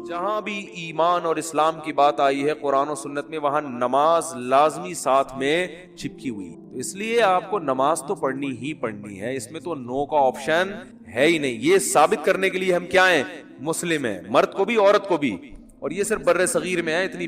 جہاں بھی ایمان اور اسلام کی بات آئی ہے قرآن و سنت میں وہاں نماز لازمی ساتھ میں چپکی ہوئی. اس لیے آپ کو نماز تو پڑھنی ہی پڑھنی ہے, اس میں تو نو کا آپشن ہے ہی نہیں. یہ ثابت کرنے کے لیے ہم کیا ہیں, مسلم ہیں, مرد کو بھی عورت کو بھی. اور یہ صرف بر صغیر میں ہے. اتنی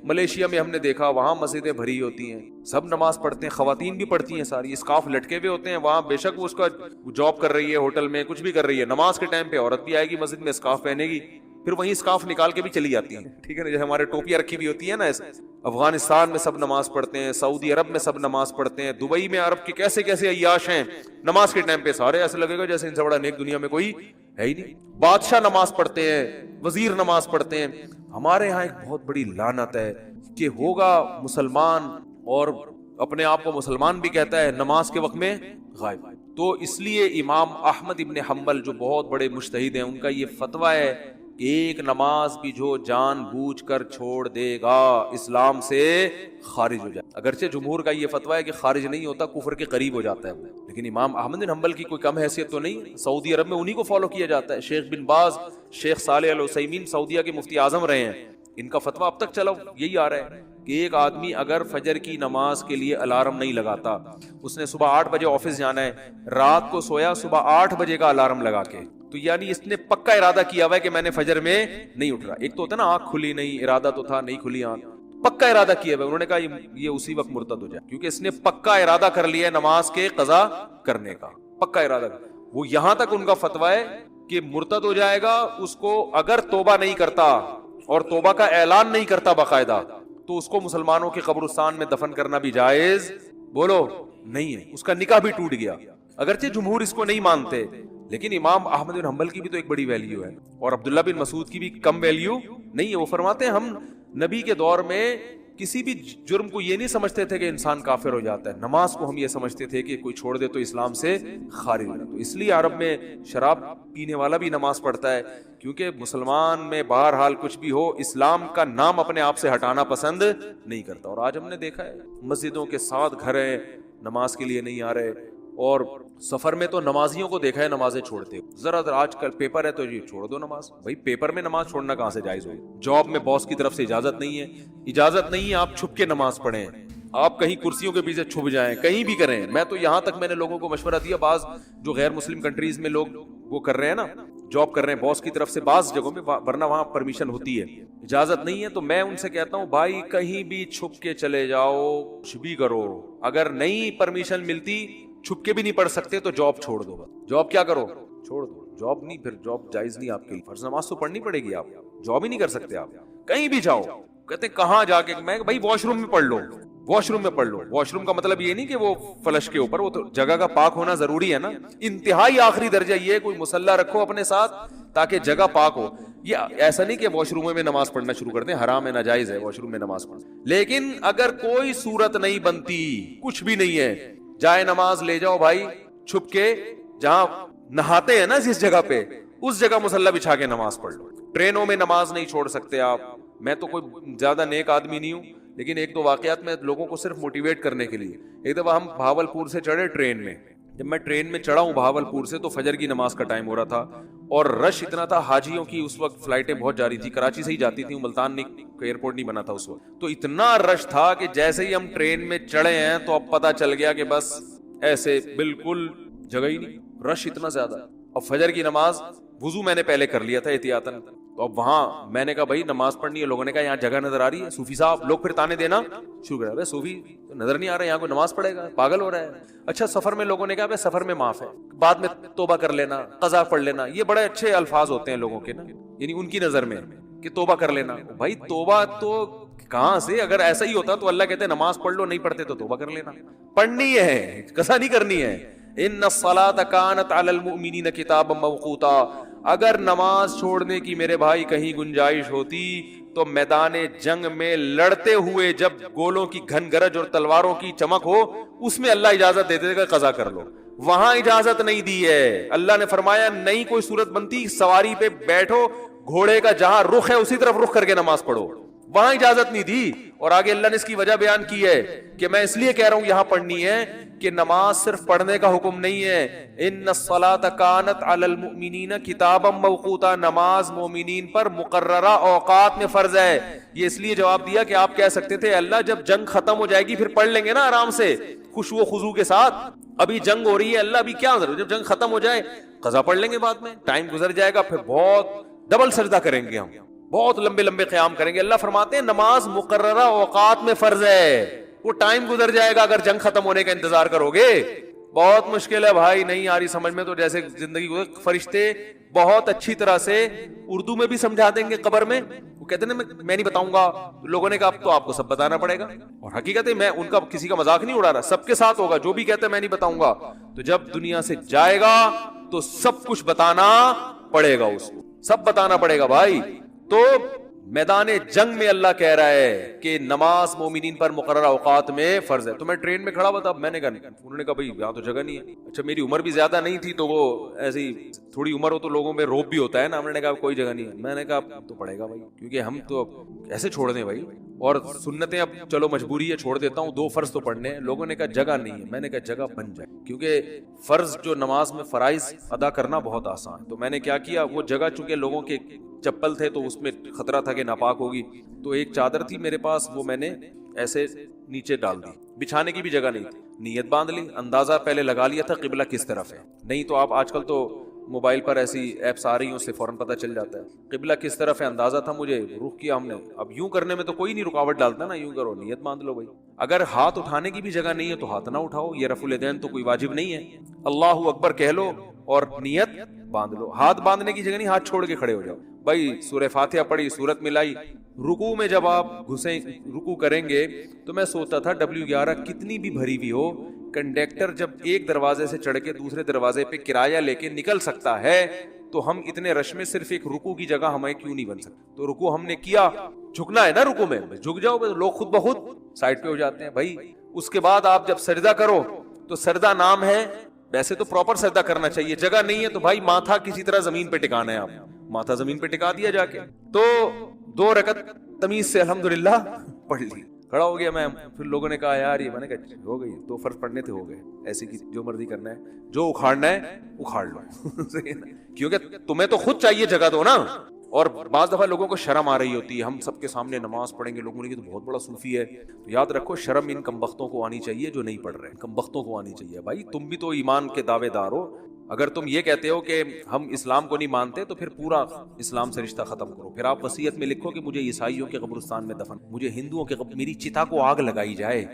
ملیشیا میں ہم نے دیکھا وہاں مسجدیں بھری ہوتی ہیں, سب نماز پڑھتے ہیں, خواتین بھی پڑھتی ہیں ساری, اسکارف لٹکے ہوئے ہوتے ہیں وہاں. بے شک وہ اس کا جاب کر رہی ہے, ہوٹل میں کچھ بھی کر رہی ہے, نماز کے ٹائم پہ عورت بھی آئے گی مسجد میں, اسکارف پہنے گی, پھر وہیں اسکارف نکال کے بھی چلی جاتی ہیں. ٹھیک ہے نا, جیسے ہمارے ٹوپیاں رکھی ہوئی ہوتی ہے نا ایسے. افغانستان میں سب نماز پڑھتے ہیں, سعودی عرب میں سب نماز پڑھتے ہیں, دبئی میں عرب کے کیسے کیسے عیاش ہیں, نماز کے ٹائم پہ سارے ایسے لگے گا جیسے ان سے بڑا نیک دنیا میں کوئی ہے ہی نہیں. بادشاہ نماز پڑھتے ہیں, وزیر نماز پڑھتے ہیں. ہمارے یہاں ایک بہت بڑی لعنت ہے کہ ہوگا مسلمان اور اپنے آپ کو مسلمان بھی کہتا ہے, نماز کے وقت میں غائب. تو اس لیے امام احمد ابن حنبل جو بہت بڑے مجتہد ہیں, ان کا یہ فتویٰ ہے کہ ایک نماز بھی جو جان بوجھ کر چھوڑ دے گا اسلام سے خارج ہو جائے. اگرچہ جمہور کا یہ فتویٰ ہے کہ خارج نہیں ہوتا, کفر کے قریب ہو جاتا ہے, لیکن امام احمد بن حنبل کی کوئی کم حیثیت تو نہیں. سعودی عرب میں انہی کو فالو کیا جاتا ہے. شیخ بن باز, شیخ صالح العثیمین سعودیہ کے مفتی اعظم رہے ہیں, ان کا فتویٰ اب تک چلا یہی آ رہا ہے کہ ایک آدمی اگر فجر کی نماز کے لیے الارم نہیں لگاتا, اس نے صبح 8 بجے آفس جانا ہے, رات کو سویا صبح 8 بجے کا الارم لگا کے, تو یعنی اس نے پکا ارادہ کیا ہوا ہے کہ میں نے فجر میں نہیں اٹھ رہا. ایک تو ہوتا ہے نا آنکھ کھلی نہیں, ارادہ تو تھا نہیں کھلی آنکھ, پکا ارادہ کیا ہوا ہے. انہوں نے کہا یہ اسی وقت مرتد ہو جائے, کیونکہ اس نے پکا ارادہ کر لیا ہے نماز کے قضا کرنے کا, پکا ارادہ. وہ یہاں تک ان کا فتویٰ ہے کہ مرتد ہو جائے گا اس کو اگر توبہ نہیں کرتا اور توبہ کا اعلان نہیں کرتا باقاعدہ, تو اس کو مسلمانوں کے قبرستان میں دفن کرنا بھی جائز بولو نہیں ہے, اس کا نکاح بھی ٹوٹ گیا. اگرچہ جمہور اس کو نہیں مانتے, لیکن امام احمد بن حنبل کی بھی تو ایک بڑی ویلیو ہے, اور عبداللہ بن مسعود کی بھی کم ویلیو نہیں ہے. وہ فرماتے ہیں ہم نبی کے دور میں کسی بھی جرم کو یہ نہیں سمجھتے تھے کہ انسان کافر ہو جاتا ہے, نماز کو ہم یہ سمجھتے تھے کہ کوئی چھوڑ دے تو اسلام سے خارج ہو جاتا. تو اس لیے عرب میں شراب پینے والا بھی نماز پڑھتا ہے, کیونکہ مسلمان میں بہرحال کچھ بھی ہو اسلام کا نام اپنے آپ سے ہٹانا پسند نہیں کرتا. اور آج ہم نے دیکھا ہے مسجدوں کے 7 گھر ہیں, نماز کے لیے نہیں آ رہے, اور سفر میں تو نمازیوں کو دیکھا ہے نمازیں چھوڑتے. ذرا آج کل پیپر ہے تو یہ چھوڑ دو نماز. بھائی پیپر میں نماز چھوڑنا کہاں سے جائز ہو؟ جاب میں باس کی طرف سے اجازت نہیں ہے, اجازت نہیں ہے آپ چھپ کے نماز پڑھیں, آپ کہیں کرسیوں کے پیچھے چھپ جائیں, کہیں بھی کریں. میں تو یہاں تک میں نے لوگوں کو مشورہ دیا, بعض جو غیر مسلم کنٹریز میں لوگ وہ کر رہے ہیں نا, جاب کر رہے ہیں باس کی طرف سے بعض جگہوں میں, ورنہ وہاں پرمیشن ہوتی ہے, اجازت نہیں ہے. تو میں ان سے کہتا ہوں بھائی کہیں بھی چھپ کے چلے جاؤ, کچھ بھی کرو, اگر نہیں پرمیشن ملتی چھپ کے بھی نہیں پڑھ سکتے تو جاب چھوڑ دو. جاب کیا کرو, چھوڑ دو. جاب نہیں, پھر جاب جائز نہیں آپ کے لیے. فرض نماز تو پڑھنی پڑے گی, آپ جاب ہی نہیں کر سکتے. آپ کہیں بھی جاؤ, کہتے کہاں جا کے, میں بھائی واش روم میں پڑھ لو, واش روم میں پڑھ لو. واش روم کا مطلب یہ نہیں کہ وہ فلش کے اوپر, وہ تو جگہ کا پاک ہونا ضروری ہے نا. انتہائی آخری درجہ یہ ہے کوئی مصلی رکھو اپنے ساتھ تاکہ جگہ پاک ہو. یہ ایسا نہیں کہ واش روم میں نماز پڑھنا شروع کر دیں, حرام ہے, ناجائز ہے واش روم میں نماز پڑھنا. لیکن اگر کوئی صورت نہیں بنتی, کچھ بھی نہیں ہے, جائے نماز لے جاؤ بھائی چھپ کے, جہاں نہاتے ہیں نا جس جگہ پہ, اس جگہ مصلی بچھا کے نماز پڑھ لو. ٹرینوں میں نماز نہیں چھوڑ سکتے آپ. میں تو کوئی زیادہ نیک آدمی نہیں ہوں, لیکن ایک دو واقعات میں لوگوں کو صرف موٹیویٹ کرنے کے لیے. ایک دفعہ ہم بہاولپور سے چڑھے ٹرین میں, جب میں ٹرین میں چڑھا ہوں بہاولپور سے تو فجر کی نماز کا ٹائم ہو رہا تھا, اور رش اتنا تھا, حاجیوں کی اس وقت فلائٹیں بہت جاری تھی, کراچی سے ہی جاتی تھی, ملتان ایئرپورٹ نہیں بنا تھا اس وقت. تو اتنا رش تھا کہ جیسے ہی ہم ٹرین میں چڑھے ہیں تو اب پتہ چل گیا کہ بس ایسے بالکل جگہ ہی نہیں, رش اتنا زیادہ. اب فجر کی نماز وضو میں نے پہلے کر لیا تھا احتیاطاً, تو اب وہاں میں نے کہا بھائی نماز پڑھنی ہے. لوگوں نے کہا یہاں جگہ نظر آ رہی ہے, صوفی صاحب لوگ پھر تانے دینا شروع کر رہے, صوفی نظر نہیں آ رہا, یہاں کوئی نماز پڑھے گا, پاگل ہو رہا ہے. اچھا سفر میں لوگوں نے کہا سفر میں معاف ہے, بعد میں توبہ کر لینا, قضا پڑھ لینا. یہ بڑے اچھے الفاظ ہوتے ہیں لوگوں کے نا, یعنی ان کی نظر میں کہ توبہ کر لینا. بھائی توبہ تو کہاں سے, اگر ایسا ہی ہوتا تو اللہ کہتے نماز پڑھ لو, نہیں پڑھتے تو توبہ کر لینا. پڑھنی ہے, قضا نہیں کرنی ہے. ان الصلاۃ کانت علی المؤمنین کتابا موقوتا. اگر نماز چھوڑنے کی میرے بھائی کہیں گنجائش ہوتی تو میدان جنگ میں لڑتے ہوئے جب گولوں کی گھن گرج اور تلواروں کی چمک ہو, اس میں اللہ اجازت دے دے گا قضا کر لو. وہاں اجازت نہیں دی ہے. اللہ نے فرمایا نہیں کوئی صورت بنتی, سواری پہ بیٹھو, گھوڑے کا جہاں رخ ہے اسی طرف رخ کر کے نماز پڑھو. وہاں اجازت نہیں دی. اور آگے اللہ نے اس کی وجہ بیان کی ہے کہ میں اس لیے کہہ رہا ہوں یہاں پڑھنی ہے کہ نماز صرف پڑھنے کا حکم نہیں ہے. ان الصلاۃ کانت علی المؤمنین کتابا موقوتا، نماز مومنین پر مقررہ اوقات میں فرض ہے. یہ اس لیے جواب دیا کہ آپ کہہ سکتے تھے اللہ جب جنگ ختم ہو جائے گی پھر پڑھ لیں گے نا آرام سے خشوع و خضوع کے ساتھ. ابھی جنگ ہو رہی ہے، اللہ ابھی کیا ضرورت، جب جنگ ختم ہو جائے قضا پڑھ لیں گے بعد میں، ٹائم گزر جائے گا، پھر بہت ڈبل سجدہ کریں گے، ہم بہت لمبے لمبے قیام کریں گے. اللہ فرماتے ہیں نماز مقررہ اوقات میں فرض ہے، وہ ٹائم گزر جائے گا اگر جنگ ختم ہونے کا انتظار کرو گے. بہت مشکل ہے بھائی، نہیں آ رہی سمجھ میں تو جیسے زندگی گزر. فرشتے بہت اچھی طرح سے اردو میں بھی سمجھا دیں گے قبر میں. وہ کہتے ہیں میں نہیں بتاؤں گا. لوگوں نے کہا اب تو آپ کو سب بتانا پڑے گا، اور حقیقت ہے میں ان کا کسی کا مذاق نہیں اڑا رہا، سب کے ساتھ ہوگا. جو بھی کہتا ہے میں نہیں بتاؤں گا، تو جب دنیا سے جائے گا تو سب کچھ بتانا پڑے گا، اس کو سب بتانا پڑے گا بھائی. تو میدان جنگ میں اللہ کہہ رہا ہے کہ نماز مومنین پر مقررہ اوقات میں فرض ہے. تو میں ٹرین میں کھڑا ہوا تھا، میں نے کہا، انہوں نے کہا بھائی یہاں تو جگہ نہیں ہے. اچھا میری عمر بھی زیادہ نہیں تھی تو وہ ایسی تھوڑی عمر ہو تو لوگوں میں روب بھی ہوتا ہے نا. ہم نے کہا کوئی جگہ نہیں ہے. میں نے کہا تو پڑے گا بھائی، کیونکہ ہم تو ایسے چھوڑ دیں بھائی، اور سنتیں اب چلو مجبوری ہے چھوڑ دیتا ہوں، 2 فرض تو پڑھنے ہیں. لوگوں نے کہا جگہ نہیں ہے. میں نے کہا جگہ بن جائے، کیونکہ فرض جو نماز میں فرائض ادا کرنا بہت آسان ہے. تو میں نے کیا کیا، وہ جگہ چونکہ لوگوں کے چپل تھے تو اس میں خطرہ تھا کہ ناپاک ہوگی، تو ایک چادر تھی میرے پاس، وہ میں نے ایسے نیچے ڈال دی. بچھانے کی بھی جگہ نہیں تھی. نیت باندھ لی، اندازہ پہلے لگا لیا تھا قبلہ کس طرف ہے. نہیں تو آپ آج کل تو موبائل پر ایسی ایپس آ رہی ہیں، اس سے فوراً پتہ چل جاتا ہے قبلہ کس طرف ہے. اندازہ تھا مجھے، رخ کیا ہم نے. اب یوں کرنے میں تو کوئی نہیں رکاوٹ ڈالتا نا، یوں کرو نیت باندھ لو بھائی. اگر ہاتھ اٹھانے کی بھی جگہ نہیں ہے تو ہاتھ نہ اٹھاؤ، یہ رفع الیدین تو کوئی واجب نہیں ہے. اللہ اکبر کہہ لو اور نیت باندھ لو. ہاتھ باندھنے کی جگہ نہیں، ہاتھ چھوڑ کے کھڑے ہو جاؤ بھائی. سورہ فاتحہ پڑھی، سورت ملائی. رکوع میں جب آپ گھسیں رکوع کریں گے تو میں سوچتا تھا W11 کتنی بھی بھری ہوئی ہو، کنڈکٹر جب ایک دروازے سے چڑھ کے دوسرے دروازے پہ کرایہ لے کے نکل سکتا ہے تو ہم اتنے رش میں صرف ایک رکوع کی جگہ ہمیں کیوں نہیں بن سکتی. تو رکوع ہم نے کیا، جھکنا ہے نا رکوع میں، جھک جاؤ، لوگ خود بخود سائڈ پہ ہو جاتے ہیں بھائی. اس کے بعد آپ جب سجدہ کرو تو سجدہ نام ہے، ویسے تو پراپر سجدہ کرنا چاہیے. جگہ نہیں ہے تو بھائی ماتھا کسی طرح زمین پہ ٹکانا ہے، آپ ماتھا زمین پہ ٹکا دیا جا کے. تو 2 رکعت تمیز سے الحمدللہ پڑھ لی، کھڑا ہو گیا میں. پھر لوگوں نے کہا یار یہ، میں نے کہا ہو گئی، 2 فرض پڑھنے تھے ہو گئے، ایسی کی جو مرضی کرنا ہے، جو اکھاڑنا ہے اکھاڑ لو. کیونکہ تمہیں تو خود چاہیے جگہ دو نا. اور بعض دفعہ لوگوں کو شرم آ رہی ہوتی ہے، ہم سب کے سامنے نماز پڑھیں گے، لوگوں نے کہ تو بہت بڑا صوفی ہے. تو یاد رکھو شرم ان کمبختوں کو آنی چاہیے جو نہیں پڑھ رہے، کمبختوں کو آنی چاہیے. بھائی تم بھی تو ایمان کے دعوے دار ہو. اگر تم یہ کہتے ہو کہ ہم اسلام کو نہیں مانتے تو پھر پورا اسلام سے رشتہ ختم کرو. پھر آپ وصیت میں لکھو کہ مجھے عیسائیوں کے قبرستان میں دفن، مجھے ہندوؤں کے میری چتا کو آگ لگائی جائے.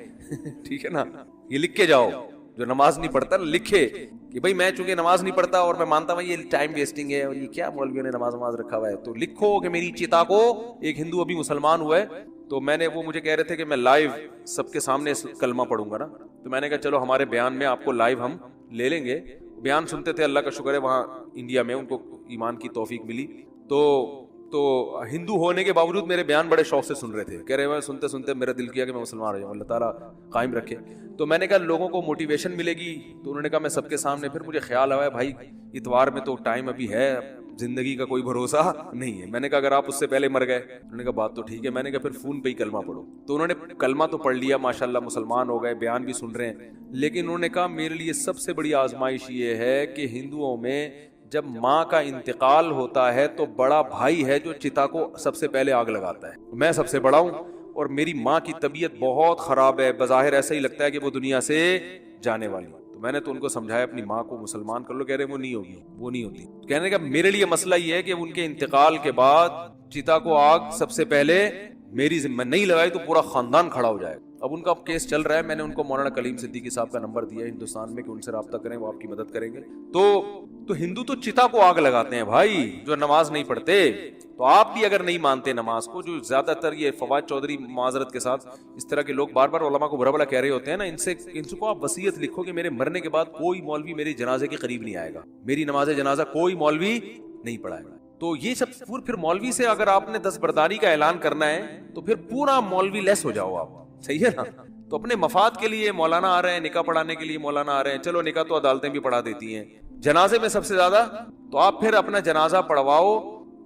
ٹھیک ہے نا، یہ لکھ کے جاؤ. جو نماز نہیں پڑھتا لکھے کہ بھائی میں چونکہ نماز نہیں پڑھتا اور میں مانتا ہوں یہ ٹائم ویسٹنگ ہے اور یہ کیا مولویوں نے نماز رکھا ہوا ہے، تو لکھو کہ میری چتا کو، ایک ہندو ابھی مسلمان ہوا ہے تو میں نے، وہ مجھے کہہ رہے تھے کہ میں لائیو سب کے سامنے کلمہ پڑھوں گا نا. تو میں نے کہا چلو ہمارے بیان میں آپ کو لائیو ہم لے لیں گے. بیان سنتے تھے، اللہ کا شکر ہے وہاں انڈیا میں ان کو ایمان کی توفیق ملی. تو ہندو ہونے کے باوجود میرے بیان بڑے شوق سے سن رہے تھے. کہہ رہے ہیں سنتے سنتے میرا دل کیا کہ میں مسلمان ہو جاؤں، اللہ تعالیٰ قائم رکھے. تو میں نے کہا لوگوں کو موٹیویشن ملے گی. تو انہوں نے کہا میں سب کے سامنے. پھر مجھے خیال آیا بھائی اتوار میں تو ٹائم ابھی ہے، زندگی کا کوئی بھروسہ نہیں ہے. میں نے کہا اگر آپ اس سے پہلے مر گئے، انہوں نے کہا بات تو ٹھیک ہے. میں نے کہا پھر فون پہ ہی کلمہ پڑھو. تو انہوں نے کلمہ تو پڑھ لیا ماشاءاللہ، مسلمان ہو گئے، بیان بھی سن رہے ہیں. لیکن انہوں نے کہا میرے لیے سب سے بڑی آزمائش یہ ہے کہ ہندوؤں میں جب ماں کا انتقال ہوتا ہے تو بڑا بھائی ہے جو چتا کو سب سے پہلے آگ لگاتا ہے. میں سب سے بڑا ہوں اور میری ماں کی طبیعت بہت خراب ہے، بظاہر ایسا ہی لگتا ہے کہ وہ دنیا سے جانے والی. تو میں نے تو ان کو سمجھایا اپنی ماں کو مسلمان کر لو. کہہ رہے وہ نہیں ہوگی، وہ نہیں ہوتی. کہنے کا میرے لیے مسئلہ یہ ہے کہ ان کے انتقال کے بعد چتا کو آگ سب سے پہلے میری ذمہ نہیں لگائی تو پورا خاندان کھڑا ہو جائے. اب ان کا کیس چل رہا ہے. میں نے ان کو مولانا کلیم صدیقی صاحب کا نمبر دیا ہندوستان میں کہ ان سے رابطہ کریں، وہ آپ کی مدد کریں گے. تو ہندو تو چتا کو آگ لگاتے ہیں بھائی جو نماز نہیں پڑھتے. تو آپ بھی اگر نہیں مانتے نماز کو، جو زیادہ تر یہ فواد چودھری معذرت کے ساتھ اس طرح کے لوگ بار بار علماء کو برا بلا کہہ رہے ہوتے ہیں نا، ان سے کو آپ وصیت لکھو کہ میرے مرنے کے بعد کوئی مولوی میرے جنازے کے قریب نہیں آئے گا، میری نماز جنازہ کوئی مولوی نہیں پڑھائے گا. تو یہ سب پھر مولوی سے اگر آپ نے دستبرداری کا اعلان کرنا ہے تو پھر پورا مولوی لیس ہو جاؤ آپ. صحیح ہے نا. تو اپنے مفاد کے لیے مولانا آ رہے ہیں، نکاح پڑھانے کے لیے مولانا آ رہے ہیں، چلو نکاح تو عدالتیں بھی پڑھا دیتی ہیں، جنازے میں سب سے زیادہ تو آپ پھر اپنا جنازہ پڑھواؤ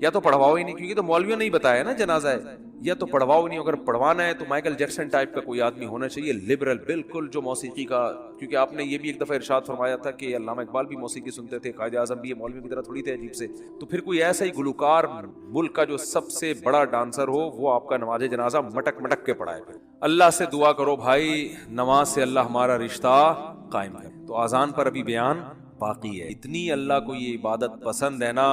یا تو پڑھواؤ ہی نہیں، کیونکہ تو مولویوں نے ہی بتایا نا جنازہ ہے، یا تو پڑھواؤ نہیں، اگر پڑھوانا ہے تو مائیکل جیکسن ٹائپ کا کوئی آدمی ہونا چاہیے، لبرل بالکل، جو موسیقی کا، کیونکہ آپ نے یہ بھی ایک دفعہ ارشاد فرمایا تھا کہ علامہ اقبال بھی موسیقی سنتے تھے، قائد اعظم بھی، مولویوں کی طرح تھوڑی تھے عجیب سے، تو پھر کوئی ایسا ہی گلوکار ملک کا جو سب سے بڑا ڈانسر ہو وہ آپ کا نماز جنازہ مٹک مٹک کے پڑھائے. اللہ سے دعا کرو بھائی، نماز سے اللہ ہمارا رشتہ قائم کرے. تو اذان پر ابھی بیان باقی ہے. اتنی اللہ کو یہ عبادت پسند ہے نا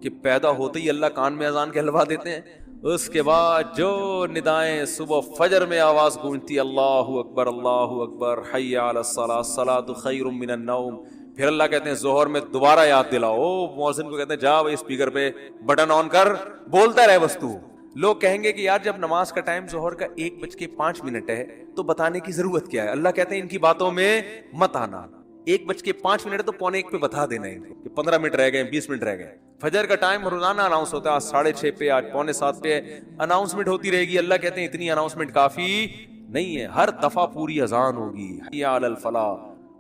کہ پیدا ہوتے ہی اللہ کان میں اذان کہلوا دیتے ہیں. اس کے بعد جو ندائیں صبح فجر میں آواز گونجتی، اللہ اکبر حی علی الصلاۃ الصلاۃ خیر من النوم، پھر اللہ کہتے ہیں ظہر میں دوبارہ یاد دلاؤ. مؤذن کو کہتے ہیں جا بھائی اسپیکر پہ بٹن آن کر، بولتا رہے بس تو. لوگ کہیں گے کہ یار جب نماز کا ٹائم ظہر کا 1:05 ہے تو بتانے کی ضرورت کیا ہے؟ اللہ کہتے ہیں ان کی باتوں میں مت آنا. 1:05 ہے تو 1:45 پہ بتا دینا ان کو کہ 15 منٹ رہ گئے، 20 منٹ رہ گئے. فجر کا ٹائم روزانہ اناؤنس ہوتا ہے، آج 6:30 پہ، آج 6:45 پہ اناؤنسمنٹ ہوتی رہے گی. اللہ کہتے ہیں اتنی اناؤنسمنٹ کافی نہیں ہے، ہر دفعہ پوری اذان ہوگی. حی علی الفلاح،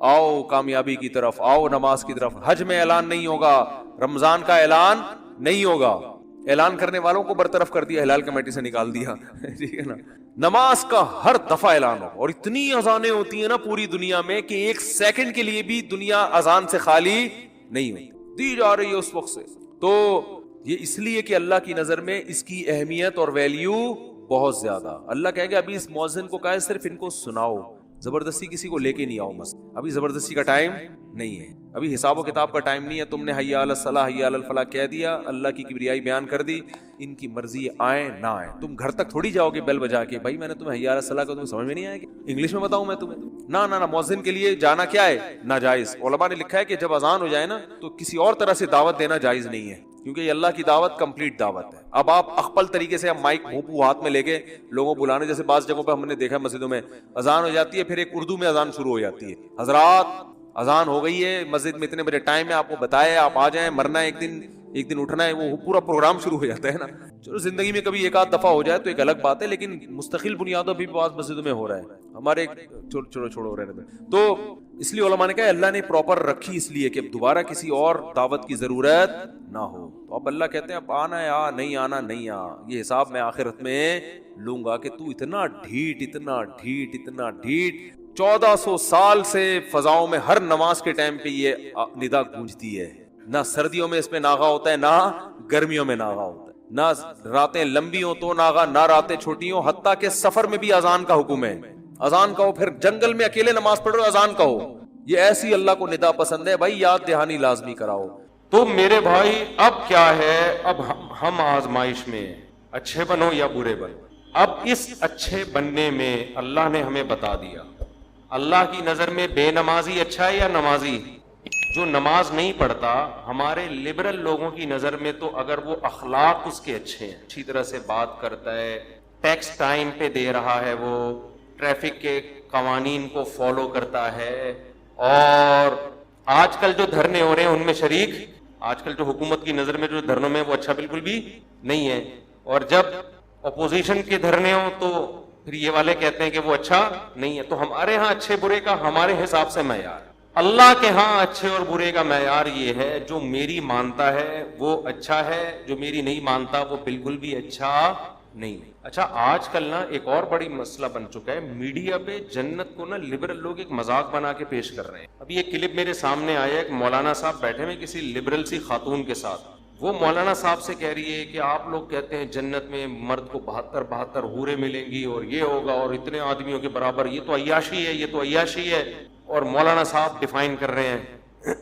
آؤ کامیابی کی طرف، آؤ نماز کی طرف. حج میں اعلان نہیں ہوگا، رمضان کا اعلان نہیں ہوگا، اعلان کرنے والوں کو برطرف کر دیا، ہلال کمیٹی سے نکال دیا. ٹھیک ہے نا. نماز کا ہر دفعہ اعلان ہو، اور اتنی اذانیں ہوتی ہیں نا پوری دنیا میں کہ ایک سیکنڈ کے لیے بھی دنیا اذان سے خالی نہیں ہوتی، دی جا رہی ہے اس وقت سے. تو یہ اس لیے کہ اللہ کی نظر میں اس کی اہمیت اور ویلیو بہت زیادہ. اللہ کہے گا ابھی اس مؤذن کو کہا ہے صرف ان کو سناؤ، زبردستی کسی کو لے کے نہیں آؤ. بس ابھی زبردستی کا ٹائم نہیں ہے، ابھی حساب و کتاب کا ٹائم نہیں ہے. تم نے حی علی الصلاح حی علی الفلاح کہہ دیا، اللہ کی کبریائی بیان کر دی، ان کی مرضی آئے نہ آئے. تم گھر تک تھوڑی جاؤ گے بیل بجا کے، بھائی میں نے تمہیں حی علی الصلاح کو تمہیں سمجھ میں نہیں آئے گی، انگلش میں بتاؤں میں تمہیں؟ نہ نہ، مؤذن کے لیے جانا کیا ہے؟ ناجائز. علماء نے لکھا ہے کہ جب اذان ہو جائے نا تو کسی اور طرح سے دعوت دینا جائز نہیں ہے، کیونکہ یہ اللہ کی دعوت کمپلیٹ دعوت ہے. اب آپ اخپل طریقے سے مائک منہ ہاتھ میں لے کے لوگوں کو بلانے، جیسے بعض جگہوں پہ ہم نے دیکھا مسجدوں میں اذان ہو جاتی ہے، پھر ایک اردو میں اذان شروع ہو جاتی ہے، حضرات اذان ہو گئی ہے، مسجد میں اتنے بجے ٹائم ہے، آپ کو بتایا آپ آ جائیں، مرنا ہے ایک دن اٹھنا ہے، وہ پورا پروگرام شروع ہو جاتا ہے نا. چلو زندگی میں کبھی ایک آدھ دفعہ ہو جائے تو ایک الگ بات ہے، لیکن مستقل بنیادوں بھی بعض مسجدوں میں ہو رہا ہے. ہمارے چھوڑو رہنے دیں. تو اس لیے علماء نے کہا اللہ نے پراپر رکھی اس لیے کہ دوبارہ کسی اور دعوت کی ضرورت نہ ہو. تو اب اللہ کہتے ہیں اب آنا ہے آ، نہیں آنا نہیں آ، یہ حساب میں آخرت میں لوں گا کہ تو اتنا ڈھیٹ 1400 سال سے فضاؤں میں ہر نماز کے ٹائم پہ یہ ندا گونجتی ہے. نہ سردیوں میں اس میں ناغا ہوتا ہے، نہ گرمیوں میں ناغا ہوتا ہے، نہ راتیں لمبی ہوں تو ناغا، نہ راتیں چھوٹی ہوں. حتیٰ کہ سفر میں بھی اذان کا حکم ہے، اذان کہو. پھر جنگل میں اکیلے نماز پڑھ رہے ہو، اذان کہو. یہ ایسی اللہ کو ندا پسند ہے. بھائی یاد دہانی لازمی کراؤ. تو میرے بھائی اب کیا ہے، اب ہم آزمائش میں اچھے بنو یا برے بنو. اب اس اچھے بننے میں اللہ نے ہمیں بتا دیا، اللہ کی نظر میں بے نمازی اچھا ہے یا نمازی؟ جو نماز نہیں پڑھتا ہمارے لبرل لوگوں کی نظر میں تو اگر وہ اخلاق اس کے اچھے ہیں، اچھی طرح سے بات کرتا ہے، ٹیکس ٹائم پہ دے رہا ہے، وہ ٹریفک کے قوانین کو فالو کرتا ہے، اور آج کل جو دھرنے ہو رہے ہیں ان میں شریک، آج کل جو حکومت کی نظر میں جو دھرنوں میں وہ اچھا بالکل بھی نہیں ہے، اور جب اپوزیشن کے دھرنے ہوں تو پھر یہ والے کہتے ہیں کہ وہ اچھا نہیں ہے. تو ہمارے ہاں اچھے برے کا ہمارے حساب سے معیار، اللہ کے ہاں اچھے اور برے کا معیار یہ ہے جو میری مانتا ہے وہ اچھا ہے، جو میری نہیں مانتا وہ بالکل بھی اچھا نہیں. اچھا آج کل نا ایک اور بڑی مسئلہ بن چکا ہے، میڈیا پہ جنت کو نا لبرل لوگ ایک مذاق بنا کے پیش کر رہے ہیں. ابھی ایک کلپ میرے سامنے آیا، ایک مولانا صاحب بیٹھے ہوئے کسی لبرل سی خاتون کے ساتھ، وہ مولانا صاحب سے کہہ رہی ہے کہ آپ لوگ کہتے ہیں جنت میں مرد کو 72 حوریں ملیں گی اور یہ ہوگا اور اتنے آدمیوں کے برابر، یہ تو عیاشی ہے، یہ تو عیاشی ہے. اور مولانا صاحب ڈیفائن کر رہے ہیں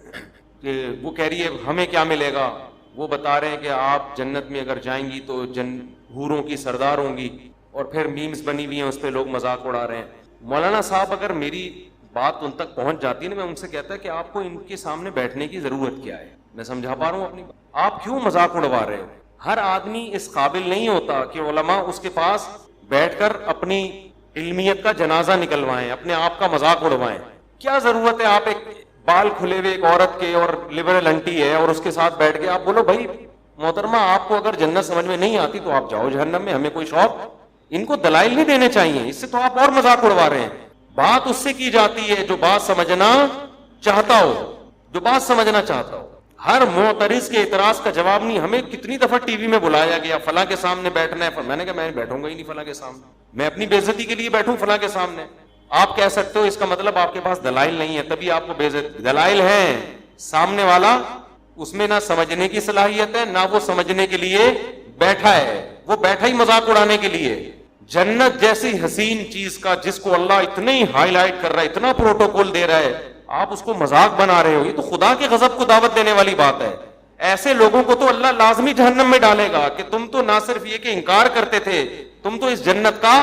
کہ وہ کہہ رہی ہے ہمیں کیا ملے گا، وہ بتا رہے ہیں کہ آپ جنت میں اگر جائیں گی تو حوروں کی سردار ہوں گی، اور پھر میمز بنی ہوئی ہیں اس پہ لوگ مذاق اڑا رہے ہیں. مولانا صاحب اگر میری بات ان تک پہنچ جاتی ہے نا، میں ان سے کہتا کہ آپ کو ان کے سامنے بیٹھنے کی ضرورت کیا ہے. میں سمجھا پا رہا ہوں اپنی بات، آپ کیوں مذاق اڑوا رہے ہو؟ ہر آدمی اس قابل نہیں ہوتا کہ علماء اس کے پاس بیٹھ کر اپنی علمیت کا جنازہ نکلوائیں، اپنے آپ کا مذاق اڑوائیں. کیا ضرورت ہے آپ ایک بال کھلے ہوئے ایک عورت کے اور لبرل انٹی ہے اور اس کے ساتھ بیٹھ کے آپ بولو بھائی محترمہ آپ کو اگر جنت سمجھ میں نہیں آتی تو آپ جاؤ جہنم میں، ہمیں کوئی شوق. ان کو دلائل نہیں دینے چاہیے، اس سے تو آپ اور مذاق اڑوا رہے ہیں. بات اس سے کی جاتی ہے جو بات سمجھنا چاہتا ہو، جو بات سمجھنا چاہتا ہو. ہر معترض کے اعتراض کا جواب نہیں. ہمیں کتنی دفعہ ٹی وی میں بلایا گیا فلاں کے سامنے بیٹھنا ہے, میں نے کہا میں بیٹھوں گا ہی نہیں فلاں کے سامنے, میں اپنی بے عزتی کے لیے بیٹھوں فلاں کے سامنے. آپ کہہ سکتے ہو اس کا مطلب آپ کے پاس دلائل نہیں ہے تبھی آپ کو بے عزتی. دلائل ہیں, سامنے والا اس میں نہ سمجھنے کی صلاحیت ہے نہ وہ سمجھنے کے لیے بیٹھا ہے, وہ بیٹھا ہی مذاق اڑانے کے لیے. جنت جیسی حسین چیز کا جس کو اللہ اتنے ہی ہائی لائٹ کر رہا ہے, اتنا پروٹوکول دے رہا ہے, آپ اس کو مذاق بنا رہے ہو. یہ تو خدا کے غضب کو دعوت دینے والی بات ہے. ایسے لوگوں کو تو اللہ لازمی جہنم میں ڈالے گا کہ تم تو نہ صرف یہ کہ انکار کرتے تھے, تم تو اس جنت کا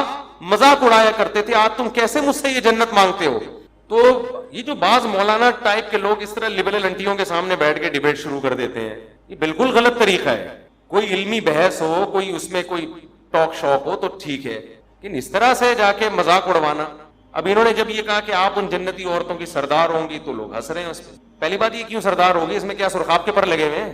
مذاق اڑایا کرتے تھے, آج تم کیسے مجھ سے یہ جنت مانگتے ہو. تو یہ جو بعض مولانا ٹائپ کے لوگ اس طرح لبرل انٹیوں کے سامنے بیٹھ کے ڈیبیٹ شروع کر دیتے ہیں, یہ بالکل غلط طریقہ ہے. کوئی علمی بحث ہو, کوئی اس میں کوئی ٹاک شاپ ہو تو ٹھیک ہے, لیکن اس طرح سے جا کے مذاق اڑوانا. اب انہوں نے جب یہ کہا کہ آپ ان جنتی عورتوں کی سردار ہوں گی تو لوگ ہنس رہے ہیں اس پہ. پہلی بات یہ کیوں سردار ہوگی, اس میں کیا سرخاب کے پر لگے ہوئے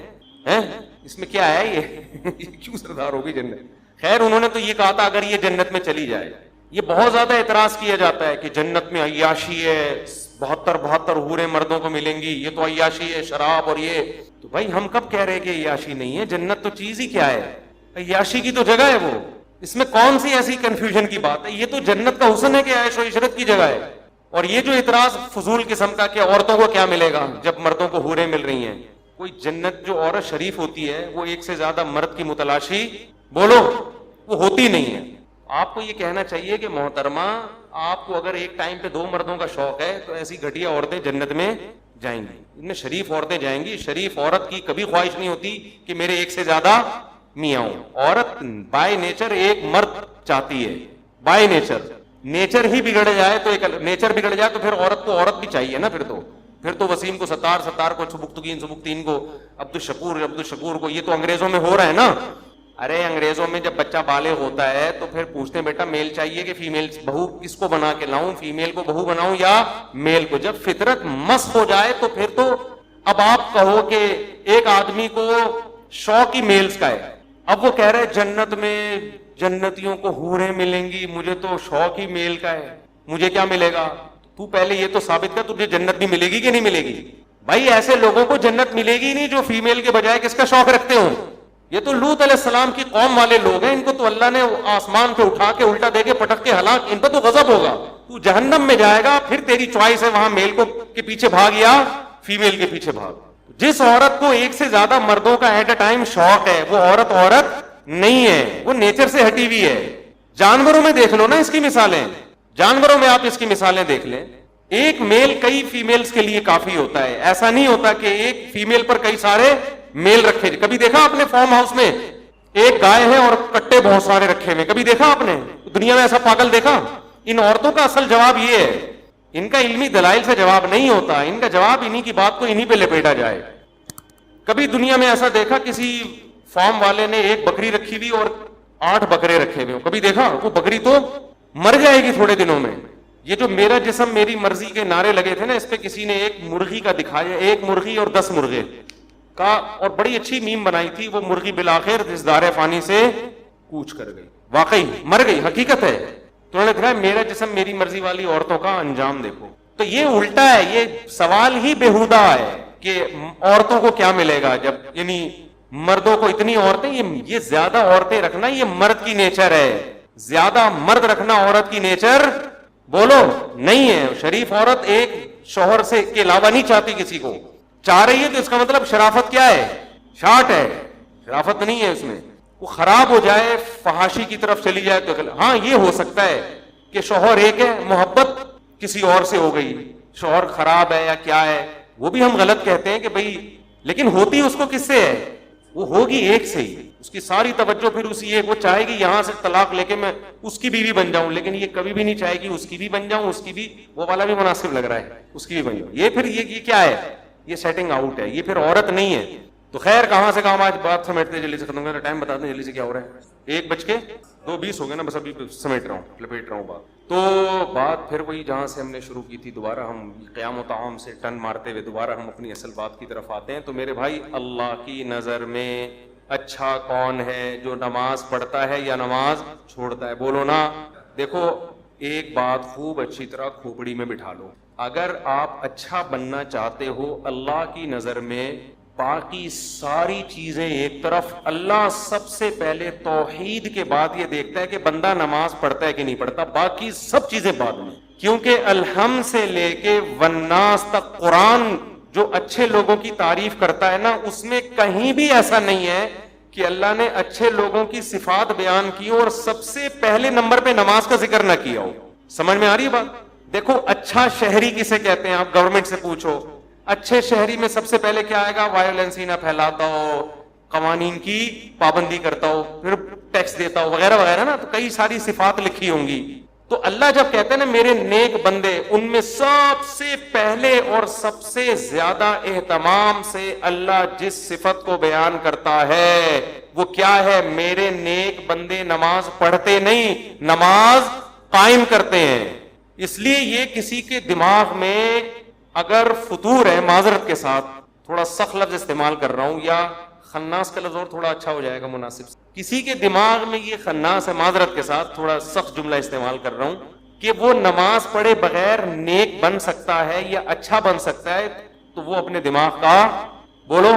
ہیں, اس میں کیا ہے یہ کیوں سردار ہوگی جنت. خیر انہوں نے تو یہ کہا تھا اگر یہ جنت میں چلی جائے. یہ بہت زیادہ اعتراض کیا جاتا ہے کہ جنت میں عیاشی ہے, 72 حوریں مردوں کو ملیں گی, یہ تو عیاشی ہے, شراب اور یہ. تو بھائی ہم کب کہہ رہے کہ عیاشی نہیں ہے, جنت تو چیز ہی کیا ہے, عیاشی کی تو جگہ ہے وہ. اس میں کون سی ایسی کنفیوژن کی بات ہے, یہ تو جنت کا حسن ہے کہ عیش و عشرت کی جگہ ہے. اور یہ جو اعتراض فضول قسم کا کہ عورتوں کو کیا ملے گا جب مردوں کو حوریں مل رہی ہیں, کوئی جنت جو عورت شریف ہوتی ہے وہ ایک سے زیادہ مرد کی متلاشی بولو وہ ہوتی نہیں ہے. آپ کو یہ کہنا چاہیے کہ محترمہ آپ کو اگر ایک ٹائم پہ 2 مردوں کا شوق ہے تو ایسی گھٹیا عورتیں جنت میں جائیں گی, ان میں شریف عورتیں جائیں گی. شریف عورت کی کبھی خواہش نہیں ہوتی کہ میرے ایک سے زیادہ میاں ہوں. عورت بائی نیچر ایک مرد چاہتی ہے, بائی نیچر. نیچر ہی بگڑ جائے تو ایک نیچر بگڑ جائے تو پھر عورت کو عورت بھی چاہیے نا. پھر تو وسیم کو ستار کو سبکتگین کو عبدالشکور کو, یہ تو انگریزوں میں ہو رہا ہے نا. ارے انگریزوں میں جب بچہ بالغ ہوتا ہے تو پھر پوچھتے ہیں بیٹا میل چاہیے کہ فیمیل, بہو کس کو بنا کے لاؤں, فیمیل کو بہو بناؤں یا میل کو. جب فطرت مست ہو جائے تو پھر تو اب آپ کہو کہ ایک آدمی کو شوق ہی میلز کا ہے. اب وہ کہہ رہے جنت میں جنتیوں کو حوریں ملیں گی, مجھے تو شوق ہی میل کا ہے, مجھے کیا ملے گا. تو پہلے یہ تو ثابت کر تجھے جنت بھی ملے گی کہ نہیں ملے گی. بھائی ایسے لوگوں کو جنت ملے گی نہیں جو فیمیل کے بجائے کس کا شوق رکھتے ہوں. یہ تو لوط علیہ السلام کی قوم والے لوگ ہیں, ان کو تو اللہ نے آسمان پہ اٹھا کے الٹا دے کے پٹک کے ہلاک, ان پہ تو غضب ہوگا. تو جہنم میں جائے گا, پھر تیری چوائس ہے وہاں میل کو کے پیچھے بھاگ یا فیمیل کے پیچھے بھاگ. جس عورت کو ایک سے زیادہ مردوں کا ایٹ اے ٹائم شوق ہے وہ عورت نہیں ہے, وہ نیچر سے ہٹی ہوئی ہے. جانوروں میں دیکھ لو نا اس کی مثالیں, جانوروں میں آپ اس کی مثالیں دیکھ لیں. ایک میل کئی فیمیلز کے لیے کافی ہوتا ہے, ایسا نہیں ہوتا کہ ایک فیمیل پر کئی سارے میل رکھے. کبھی دیکھا آپ نے فارم ہاؤس میں ایک گائے ہے اور کٹے بہت سارے رکھے ہوئے, کبھی دیکھا آپ نے دنیا میں ایسا پاگل دیکھا. ان عورتوں کا اصل جواب یہ ہے, ان کا علمی دلائل سے جواب نہیں ہوتا, ان کا جواب انہی کی بات کو انہی پہ لپیٹا جائے. کبھی دنیا میں ایسا دیکھا کسی فارم والے نے ایک بکری رکھی ہوئی اور 8 بکرے رکھے ہوئے, کبھی دیکھا. وہ بکری تو مر جائے گی تھوڑے دنوں میں. یہ جو میرا جسم میری مرضی کے نعرے لگے تھے نا, اس پہ کسی نے ایک مرغی کا دکھایا, 1 مرغی اور 10 مرغے کا, اور بڑی اچھی میم بنائی تھی. وہ مرغی بالآخر اس دار فانی سے کوچ کر گئی, واقعی مر گئی, حقیقت ہے. تو انہوں نے کہا میرا جسم میری مرضی والی عورتوں کا انجام دیکھو. تو یہ الٹا ہے, یہ سوال ہی بےہودہ ہے کہ عورتوں کو کیا ملے گا جب, یعنی مردوں کو اتنی عورتیں, یہ زیادہ عورتیں رکھنا یہ مرد کی نیچر ہے, زیادہ مرد رکھنا عورت کی نیچر بولو نہیں ہے. شریف عورت ایک شوہر سے کے علاوہ نہیں چاہتی کسی کو, چاہ رہی ہے تو اس کا مطلب شرافت کیا ہے, شارٹ ہے, شرافت نہیں ہے اس میں. وہ خراب ہو جائے, فحاشی کی طرف چلی جائے تو ہاں یہ ہو سکتا ہے کہ شوہر ایک ہے, محبت کسی اور سے ہو گئی, شوہر خراب ہے یا کیا ہے, وہ بھی ہم غلط کہتے ہیں کہ بھائی, لیکن ہوتی اس کو کس سے ہے, وہ ہوگی ایک سے ہی, اس کی ساری توجہ پھر اسی ایک, وہ چاہے گی یہاں سے طلاق لے کے میں اس کی بیوی بن جاؤں, لیکن یہ کبھی بھی نہیں چاہے گی اس کی بھی بن جاؤں, اس کی بھی, وہ والا بھی مناسب لگ رہا ہے, اس کی بھی بن جاؤں. یہ پھر یہ کیا ہے, یہ سیٹنگ آؤٹ ہے, یہ پھر عورت نہیں ہے. تو خیر کہاں سے کہاں, آج بات سمیٹتے جلدی سے ختم کریں, ٹائم بتا دیں جلدی سے کیا ہو رہا ہے, 1:02 ہو گیا نا, بس ابھی سمیٹ رہا ہوں, لپیٹ رہا ہوں بات. تو بات پھر وہی جہاں سے ہم نے شروع کی تھی, دوبارہ ہم قیام و طعام سے ٹن مارتے ہوئے دوبارہ ہم اپنی اصل بات کی طرف آتے ہیں. تو میرے بھائی, اللہ کی نظر میں اچھا کون ہے, جو نماز پڑھتا ہے یا نماز چھوڑتا ہے, بولو نا. دیکھو ایک بات خوب اچھی طرح کھوپڑی میں بٹھا لو, اگر آپ اچھا بننا چاہتے ہو اللہ کی نظر میں باقی ساری چیزیں ایک طرف، اللہ سب سے پہلے توحید کے بعد یہ دیکھتا ہے کہ بندہ نماز پڑھتا ہے کہ نہیں پڑھتا، باقی سب چیزیں بعد میں. کیونکہ الحم سے لے کے والناس تک قرآن جو اچھے لوگوں کی تعریف کرتا ہے نا، اس میں کہیں بھی ایسا نہیں ہے کہ اللہ نے اچھے لوگوں کی صفات بیان کی اور سب سے پہلے نمبر پہ نماز کا ذکر نہ کیا ہو. سمجھ میں آ رہی ہے بات؟ دیکھو اچھا شہری کسے کہتے ہیں، آپ گورنمنٹ سے پوچھو، اچھے شہری میں سب سے پہلے کیا آئے گا؟ وائلنس ہی نہ پھیلاتا ہو، قوانین کی پابندی کرتا ہو، پھر ٹیکس دیتا ہو، وغیرہ وغیرہ نا. تو کئی ساری صفات لکھی ہوں گی. تو اللہ جب کہتے ہیں نا میرے نیک بندے، ان میں سب سے پہلے اور سب سے زیادہ اہتمام سے اللہ جس صفت کو بیان کرتا ہے وہ کیا ہے؟ میرے نیک بندے نماز پڑھتے نہیں، نماز قائم کرتے ہیں. اس لیے یہ کسی کے دماغ میں اگر فطور ہے، معذرت کے ساتھ تھوڑا سخت لفظ استعمال کر رہا ہوں، یا خناس کا لفظ اور تھوڑا اچھا ہو جائے گا مناسب، کسی کے دماغ میں یہ خناس ہے، معذرت کے ساتھ تھوڑا سخت جملہ استعمال کر رہا ہوں، کہ وہ نماز پڑھے بغیر نیک بن سکتا ہے یا اچھا بن سکتا ہے، تو وہ اپنے دماغ کا بولو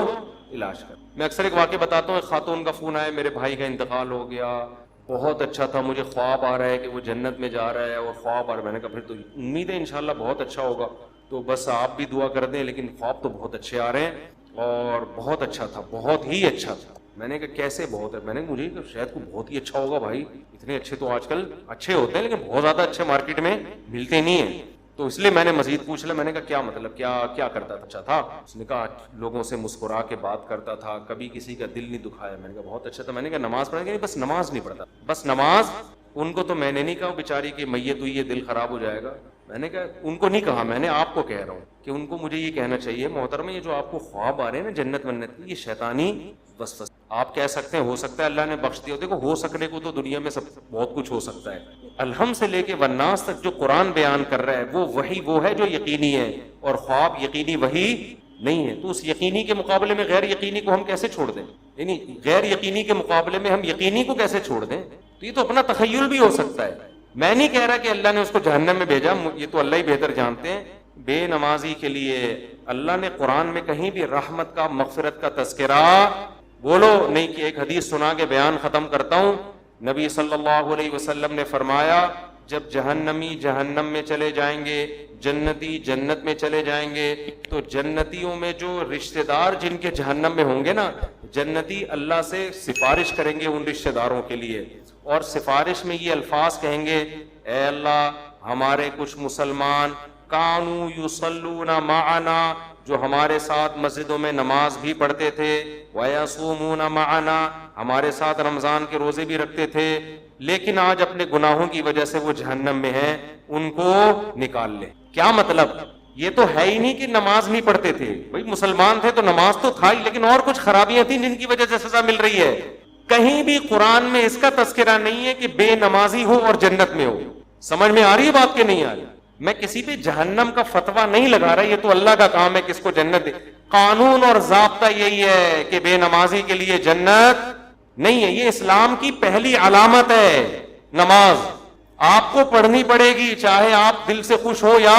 علاج کر. میں اکثر ایک واقعہ بتاتا ہوں. ایک خاتون کا فون آیا، میرے بھائی کا انتقال ہو گیا، بہت اچھا تھا، مجھے خواب آ رہا ہے کہ وہ جنت میں جا رہا ہے، اور خواب آ رہا ہے. میں نے کہا پھر تو امید ہے انشاءاللہ بہت اچھا ہوگا، تو بس آپ بھی دعا کر دیں، لیکن خواب تو بہت اچھے آ رہے ہیں اور بہت اچھا تھا، بہت ہی اچھا تھا. میں نے کہا کیسے بہت ہے؟ میں نے کہا مجھے شاید کو بہت ہی اچھا ہوگا بھائی، اتنے اچھے تو آج کل اچھے ہوتے ہیں لیکن بہت زیادہ اچھے مارکیٹ میں ملتے نہیں ہیں. تو اس لیے میں نے مزید پوچھ لیا. میں نے کہا کیا مطلب، کیا کرتا تھا؟ اچھا تھا. اس نے کہا لوگوں سے مسکرا کے بات کرتا تھا، کبھی کسی کا دل نہیں دکھایا. میں نے کہا بہت اچھا تھا. میں نے کہا نماز پڑھنے کے نہیں، بس نماز نہیں پڑھتا، بس نماز. ان کو تو میں نے نہیں کہا بیچاری کہ میت ہوئی ہے دل خراب ہو جائے گا، میں نے کہا ان کو نہیں کہا، میں نے آپ کو کہہ رہا ہوں کہ ان کو مجھے یہ کہنا چاہیے محترم، یہ جو آپ کو خواب آ رہے ہیں نا جنت منت کی، یہ شیطانی وسوسہ. آپ کہہ سکتے ہیں ہو سکتا ہے اللہ نے بخش دیا. دیکھو ہو سکنے کو تو دنیا میں سب بہت کچھ ہو سکتا ہے. الحم سے لے کے والناس تک جو قرآن بیان کر رہا ہے وہ وہی وہ ہے جو یقینی ہے، اور خواب یقینی وہی نہیں ہے. تو اس یقینی کے مقابلے میں غیر یقینی کو ہم کیسے چھوڑ دیں؟ یعنی غیر یقینی کے مقابلے میں ہم یقینی کو کیسے چھوڑ دیں؟ تو یہ تو اپنا تخیل بھی ہو سکتا ہے. میں نہیں کہہ رہا کہ اللہ نے اس کو جہنم میں بھیجا، یہ تو اللہ ہی بہتر جانتے ہیں. بے نمازی کے لیے اللہ نے قرآن میں کہیں بھی رحمت کا، مغفرت کا تذکرہ بولو نہیں کہ. ایک حدیث سنا کے بیان ختم کرتا ہوں. نبی صلی اللہ علیہ وسلم نے فرمایا جب جہنمی جہنم میں چلے جائیں گے، جنتی جنت میں چلے جائیں گے، تو جنتیوں میں جو رشتہ دار جن کے جہنم میں ہوں گے نا، جنتی اللہ سے سفارش کریں گے ان رشتہ داروں کے لیے، اور سفارش میں یہ الفاظ کہیں گے، اے اللہ ہمارے کچھ مسلمان کانو یصلون معنا، جو ہمارے ساتھ مسجدوں میں نماز بھی پڑھتے تھے، ویصومون معنا، ہمارے ساتھ رمضان کے روزے بھی رکھتے تھے، لیکن آج اپنے گناہوں کی وجہ سے وہ جہنم میں ہیں، ان کو نکال لے. کیا مطلب؟ یہ تو ہے ہی نہیں کہ نماز نہیں پڑھتے تھے، بھائی مسلمان تھے تو نماز تو تھا ہی، لیکن اور کچھ خرابیاں تھیں جن کی وجہ سے سزا مل رہی ہے. کہیں بھی قرآن میں اس کا تذکرہ نہیں ہے کہ بے نمازی ہو اور جنت میں ہو. سمجھ میں آ رہی ہے بات کہ نہیں آ رہی؟ میں کسی پہ جہنم کا فتویٰ نہیں لگا رہا، یہ تو اللہ کا کام ہے کس کو جنت دے. قانون اور ضابطہ یہی ہے کہ بے نمازی کے لیے جنت نہیں ہے. یہ اسلام کی پہلی علامت ہے. نماز آپ کو پڑھنی پڑے گی، چاہے آپ دل سے خوش ہو یا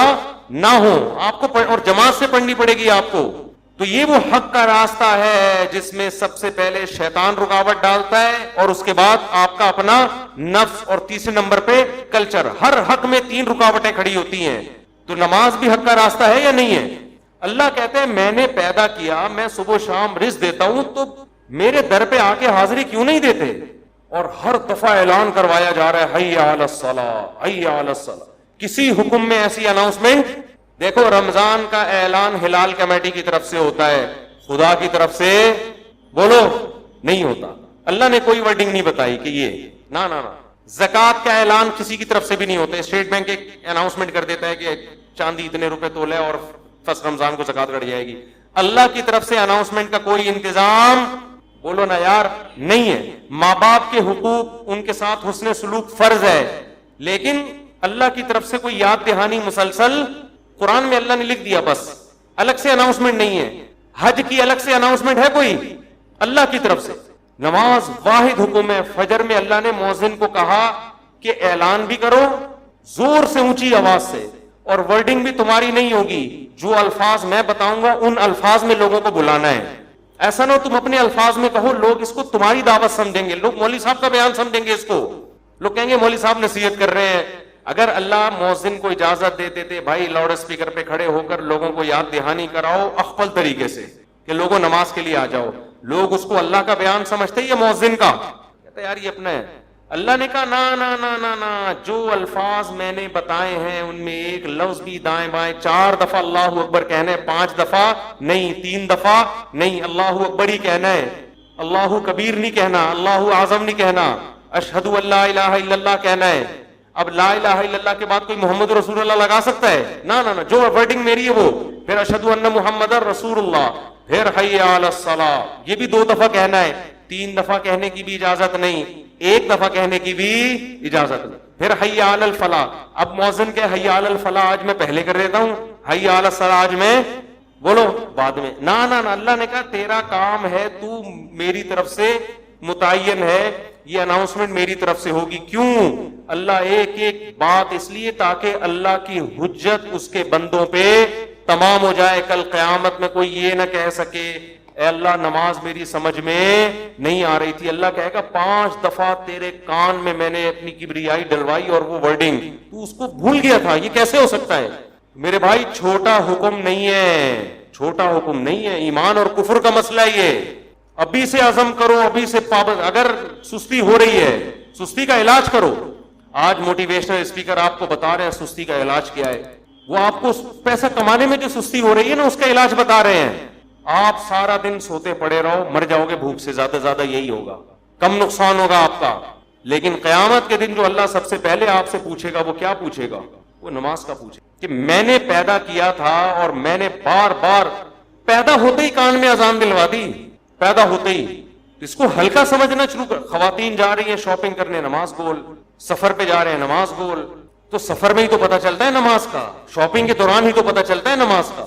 نہ ہو، آپ کو اور جماعت سے پڑھنی پڑے گی آپ کو. تو یہ وہ حق کا راستہ ہے جس میں سب سے پہلے شیطان رکاوٹ ڈالتا ہے، اور اس کے بعد آپ کا اپنا نفس، اور تیسرے نمبر پہ کلچر. ہر حق میں 3 رکاوٹیں کھڑی ہوتی ہیں. تو نماز بھی حق کا راستہ ہے یا نہیں ہے؟ اللہ کہتے ہیں میں نے پیدا کیا، میں صبح و شام رزق دیتا ہوں، تو میرے در پہ آ کے حاضری کیوں نہیں دیتے؟ اور ہر دفعہ اعلان کروایا جا رہا ہے حی علی الصلاۃ، حی علی الصلاۃ. کسی حکم میں ایسی اناؤنسمنٹ دیکھو، رمضان کا اعلان ہلال کمیٹی کی طرف سے ہوتا ہے، خدا کی طرف سے بولو نہیں ہوتا. اللہ نے کوئی ورڈنگ نہیں بتائی کہ یہ نہ نہ. زکوٰۃ کا اعلان کسی کی طرف سے بھی نہیں ہوتا. اسٹیٹ بینک ایک اناؤنسمنٹ کر دیتا ہے کہ چاندی اتنے روپے تولے اور فرسٹ رمضان کو زکوٰۃ کٹ جائے گی. اللہ کی طرف سے اناؤنسمنٹ کا کوئی انتظام بولو نا یار نہیں ہے. ماں باپ کے حقوق، ان کے ساتھ حسن سلوک فرض ہے، لیکن اللہ کی طرف سے کوئی یاد دہانی مسلسل قرآن میں اللہ نے لکھ دیا، بس الگ سے اناؤنسمنٹ نہیں ہے. حج کی الگ سے اناؤنسمنٹ ہے کوئی؟ اللہ کی طرف سے. نماز واحد حکم ہے. فجر میں اللہ نے مؤذن کو کہا کہ اعلان بھی کرو زور سے، اونچی آواز سے، اور ورڈنگ بھی تمہاری نہیں ہوگی، جو الفاظ میں بتاؤں گا ان الفاظ میں لوگوں کو بلانا ہے. ایسا نہ ہو تم اپنے الفاظ میں کہو، لوگ اس کو تمہاری دعوت سمجھیں گے، لوگ مولوی صاحب کا بیان سمجھیں گے، اس کو لوگ کہیں گے مولوی صاحب نصیحت کر رہے ہیں۔ اگر اللہ مؤذن کو اجازت دے دیتے بھائی لاؤڈ اسپیکر پہ کھڑے ہو کر لوگوں کو یاد دہانی کراؤ اخفل طریقے سے کہ لوگوں نماز کے لیے آ جاؤ، لوگ اس کو اللہ کا بیان سمجھتے یا مؤذن کا؟ کہتے یار یہ اپنا ہے۔ اللہ نے کہا نا نا نا نا نا، جو الفاظ میں نے بتائے ہیں ان میں ایک لفظ بھی دائیں بائیں 4 دفعہ اللہ اکبر کہنا ہے، 5 دفعہ نہیں، 3 دفعہ نہیں، اللہ اکبر ہی کہنا ہے، اللہ کبیر نہیں کہنا، اللہ اعظم نہیں کہنا، اشہد ان لا الہ الا اللہ کہنا ہے۔ اب لا الہ الا اللہ کے بعد کوئی محمد رسول اللہ لگا سکتا ہے؟ نا نا نا، جو ورڈنگ میری ہے وہ، پھر اشہد ان محمد رسول اللہ، پھر حی علی الصلاۃ، یہ بھی 2 دفعہ کہنا ہے، 3 دفعہ کہنے کی بھی اجازت نہیں، 1 دفعہ کہنے کی بھی اجازت نہیں، پھر حی علی الفلاح۔ اب مؤذن کہ حی علی الفلاح آج میں پہلے کر دیتا ہوں، حی علی الصلاۃ آج میں بولو بعد میں۔ نا نا نا، اللہ نے کہا تیرا کام ہے، تو میری طرف سے متعین ہے، یہ اناؤنسمنٹ میری طرف سے ہوگی۔ کیوں؟ اللہ ایک ایک بات اس لیے تاکہ اللہ کی حجت اس کے بندوں پہ تمام ہو جائے، کل قیامت میں کوئی یہ نہ کہہ سکے اے اللہ نماز میری سمجھ میں نہیں آ رہی تھی۔ اللہ کہے گا 5 دفعہ تیرے کان میں نے اپنی کبریائی ڈلوائی اور وہ ورڈنگ تو اس کو بھول گیا تھا، یہ کیسے ہو سکتا ہے؟ میرے بھائی چھوٹا حکم نہیں ہے، چھوٹا حکم نہیں ہے، ایمان اور کفر کا مسئلہ یہ۔ ابھی سے عزم کرو، ابھی سے پابند، اگر سستی ہو رہی ہے سستی کا علاج کرو۔ آج موٹیویشنل اسپیکر آپ کو بتا رہے ہیں سستی کا علاج کیا ہے، وہ آپ کو پیسہ کمانے میں جو سستی ہو رہی ہے نا اس کا علاج بتا رہے ہیں۔ آپ سارا دن سوتے پڑے رہو، مر جاؤ گے بھوک سے، زیادہ سے زیادہ یہی ہوگا، کم نقصان ہوگا آپ کا۔ لیکن قیامت کے دن جو اللہ سب سے پہلے آپ سے پوچھے گا وہ کیا پوچھے گا؟ وہ نماز کا پوچھے کہ میں نے پیدا کیا تھا اور میں نے بار بار پیدا ہوتے ہی کان میں اذان دلوا دی، پیدا ہوتے ہی۔ اس کو ہلکا سمجھنا شروع کر۔ خواتین جا رہی ہیں شاپنگ کرنے، نماز بول، سفر پہ جا رہے ہیں نماز بول، تو سفر میں ہی تو پتہ چلتا ہے نماز کا، شاپنگ کے دوران ہی تو پتہ چلتا ہے نماز کا۔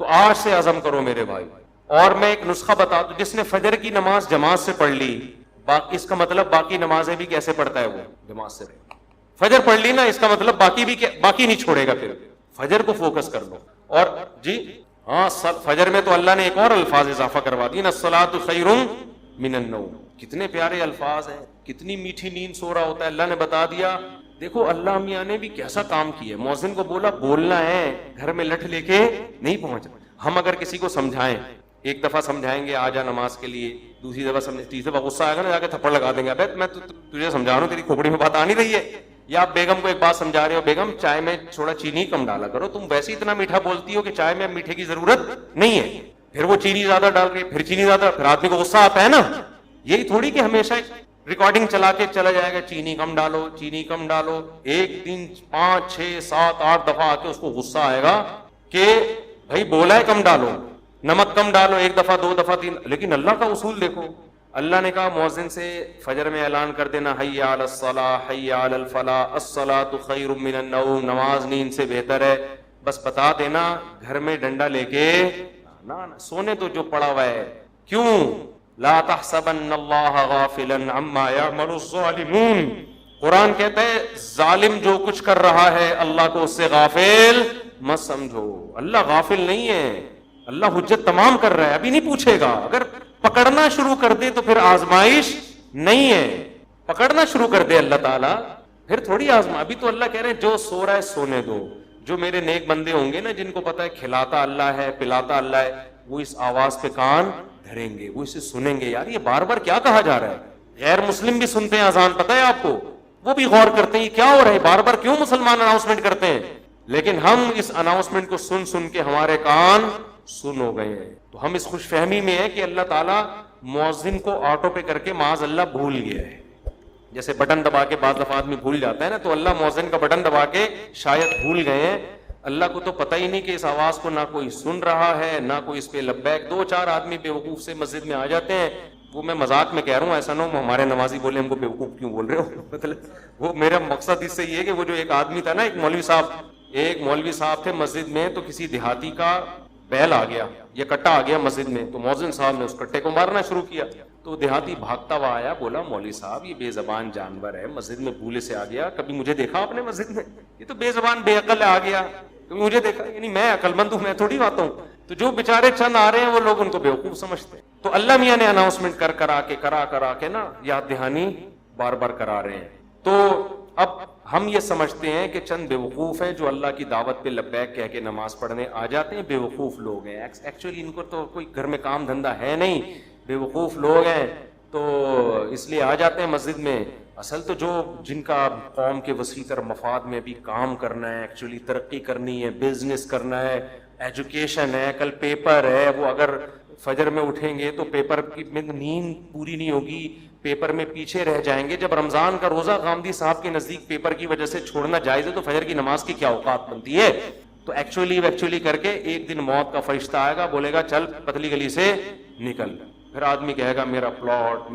تو آج سے عزم کرو میرے بھائی۔ اور میں ایک نسخہ بتا دوں، جس نے فجر کی نماز جماعت سے پڑھ لی، اس کا مطلب باقی نمازیں بھی کیسے پڑھتا ہے وہ؟ جماعت سے۔ فجر پڑھ لی نا، اس کا مطلب باقی بھی باقی نہیں چھوڑے گا، پھر فجر کو فوکس کر لو۔ اور جی ہاں، فجر میں تو اللہ نے ایک اور الفاظ اضافہ کروا دی نا، الصلاۃ خیر من النوم۔ کتنے پیارے الفاظ ہیں، کتنی میٹھی نیند سو رہا ہوتا ہے، اللہ نے بتا دیا۔ دیکھو اللہ میاں نے بھی کیسا کام کیا، مؤذن کو بولا بولنا ہے، گھر میں لٹھ لے کے نہیں پہنچنا۔ ہم اگر کسی کو سمجھائیں، ایک دفعہ سمجھائیں گے آ جا نماز کے لیے، دوسری دفعہ سمجھ، تیسری دفعہ غصہ آئے گا نا، جا کے تھپڑ لگا دیں گے، ابے میں تجھے سمجھا رہا ہوں، تیری کھوپڑی میں بات آ نہیں رہی ہے۔ یا آپ بیگم کو ایک بات سمجھا رہے ہو، بیگم چائے میں تھوڑا چینی کم ڈالا کرو، تم ویسے اتنا میٹھا بولتی ہو کہ چائے میں میٹھے کی ضرورت نہیں ہے، پھر وہ چینی زیادہ ڈال رہی ہے، پھر چینی زیادہ، پھر آدمی کو غصہ آتا ہے نا۔ یہی تھوڑی کہ ہمیشہ ریکارڈنگ چلا کے چلا جائے گا، چینی کم ڈالو، چینی کم ڈالو۔ ایک دن 5 6 7 8 دفعہ آ کے اس کو غصہ آئے گا کہ بھائی بولا ہے کم ڈالو، نمک کم ڈالو، 1 دفعہ 2 دفعہ 3۔ لیکن اللہ کا اصول دیکھو، اللہ نے کہا مؤذن سے فجر میں اعلان کر دینا، حی علی الصلاۃ حی علی الفلاح الصلاۃ خیر من النوم، نماز نیند سے بہتر ہے۔ بس بتا دینا، گھر میں ڈنڈا لے کے نہ سونے تو جو پڑا ہوا ہے۔ کیوں؟ لا تحسبن اللہ غافلا عما یعمل الظالمون۔ قرآن کہتا ہے ظالم جو کچھ کر رہا ہے اللہ کو اس سے غافل مت سمجھو۔ اللہ غافل نہیں ہے، اللہ حجت تمام کر رہا ہے، ابھی نہیں پوچھے گا۔ اگر پکڑنا شروع کر دے تو پھر آزمائش نہیں ہے، پکڑنا شروع کر دے اللہ تعالیٰ پھر تھوڑی آزما۔ ابھی تو اللہ کہہ رہے ہیں جو سو رہا ہے سونے دو۔ جو میرے نیک بندے ہوں گے نا، جن کو پتا ہے کھلاتا اللہ ہے پلاتا اللہ ہے، وہ اس آواز پہ کان دھریں گے، وہ اسے سنیں گے۔ یار یہ بار بار کیا کہا جا رہا ہے؟ غیر مسلم بھی سنتے ہیں اذان، پتہ ہے آپ کو، وہ بھی غور کرتے ہیں یہ کیا ہو رہا ہے، بار بار کیوں مسلمان اناؤنسمنٹ کرتے ہیں؟ لیکن ہم اس اناؤنسمنٹ کو سن سن کے ہمارے کان سن ہو گئے ہیں۔ تو ہم اس خوش فہمی میں ہیں کہ اللہ تعالیٰ مؤذن کو آٹو پہ کر کے معاذ اللہ بھول گیا ہے۔ جیسے بٹن دبا کے بعض دفعہ آدمی بھول جاتا ہے نا، تو اللہ مؤذن کا بٹن دبا کے شاید بھول گئے ہیں۔ اللہ کو تو پتہ ہی نہیں کہ اس آواز کو نہ کوئی سن رہا ہے، نہ کوئی اس پہ لبیک۔ 2-4 آدمی بیوقوف سے مسجد میں آ جاتے ہیں، وہ میں مذاق میں کہہ رہا ہوں، ایسا نہ ہو ہمارے نمازی بولے ہم کو بیوقوف کیوں بول رہے ہو، مطلب وہ میرا مقصد اس سے یہ ہے کہ وہ جو ایک آدمی تھا نا، ایک مولوی صاحب تھے مسجد میں، تو کسی دیہاتی کا بیل آ گیا یا کٹا آ گیا مسجد میں، تو مؤذن صاحب نے اس کٹے کو مارنا شروع کیا۔ تو دیہاتی بھاگتا ہوا آیا، بولا مولوی صاحب یہ بے زبان جانور ہے، مسجد میں بھولے سے آ گیا، کبھی مجھے دیکھا آپ نے مسجد میں؟ یہ تو بے زبان بے عقل آ گیا، کبھی مجھے دیکھا؟ یعنی میں عقل مند ہوں، میں تھوڑی بات ہوں۔ تو جو بیچارے چند آ رہے ہیں وہ لوگ ان کو بیوقوف سمجھتے ہیں۔ تو اللہ میاں نے اناؤنسمنٹ کرا کے نا یاد دہانی بار بار کرا رہے ہیں. تو اب ہم یہ سمجھتے ہیں کہ چند بیوقوف ہیں جو اللہ کی دعوت پہ لبیک کہہ کے نماز پڑھنے آ جاتے ہیں. بیوقوف لوگ ہیں ایکچولی, ان کو تو کوئی گھر میں کام دھندا ہے نہیں, بیوقوف لوگ ہیں تو اس لیے آ جاتے ہیں مسجد میں. اصل تو جن کا قوم کے وسیع تر مفاد میں بھی کام کرنا ہے, ایکچولی ترقی کرنی ہے, بزنس کرنا ہے, ایجوکیشن ہے, کل پیپر ہے, وہ اگر فجر میں اٹھیں گے تو پیپر کی نیند پوری نہیں ہوگی, پیپر میں پیچھے رہ جائیں گے. جب رمضان کا روزہ غامدی صاحب کے نزدیک پیپر کی وجہ سے چھوڑنا جائز ہے تو فجر کی نماز کی کیا اوقات بنتی ہے؟ تو ایکچولی کر کے ایک دن موت کا فرشتہ آئے گا, بولے گا چل پتلی گلی سے نکل. پھر آدمی کہے گا میرا پلاٹ,